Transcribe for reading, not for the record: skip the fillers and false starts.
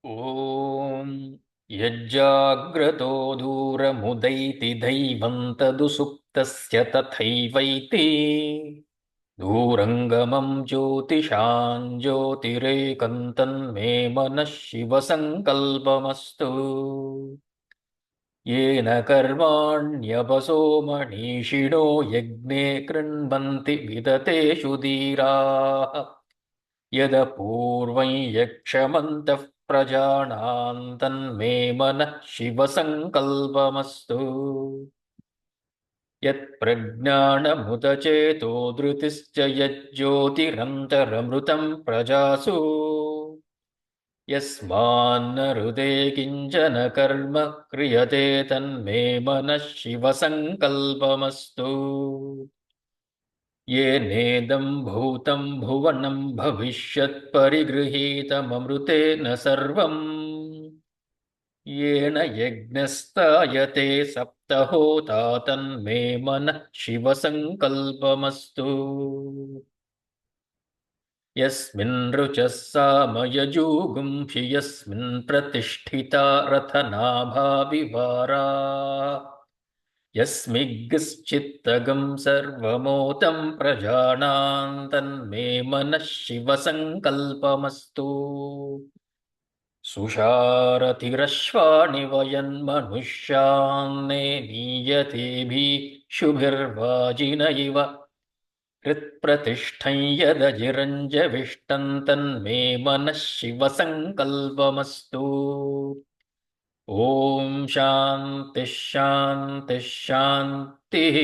ॐ यज्जाग्रतो दूरमुदैति दैवं तदुसुप्तस्य तथैवैति दूरङ्गमं ज्योतिषां ज्योतिरेकन्तन्मे मनः शिवसङ्कल्पमस्तु येन कर्माण्यपसो मनीषिणो यज्ञे कृण्वन्ति विदतेषु धीराः यदपूर्वं यक्षमन्तः प्रजानां तन्मे मनः शिवसङ्कल्पमस्तु यत्प्रज्ञानमुदचेतो धृतिश्च यज्ज्योतिरन्तरमृतं प्रजासु यस्मान्न हृदे किञ्चन कर्म क्रियते तन्मे मनः शिवसङ्कल्पमस्तु येनेदं भूतं भुवनं भविष्यत् परिगृहीतममृतेन सर्वम् येन यज्ञस्तायते सप्तहोता तन्मे मनः शिवसङ्कल्पमस्तु यस्मिन् ऋचः सामयजूगुंषि यस्मिन् प्रतिष्ठिता रथनाभाविवारा यस्मिग्श्चित्तगं सर्वमोतं प्रजानां तन्मे मनः शिवसङ्कल्पमस्तु सुषारथिरश्वानि वयन्मनुष्यान्ने नीयतेभिः शुभिर्वाजिन इव हृत्प्रतिष्ठं यदजिरञ्जविष्टं तन्मे मनः शिवसङ्कल्पमस्तु ॐ शान्तिः शान्तिः शान्तिः।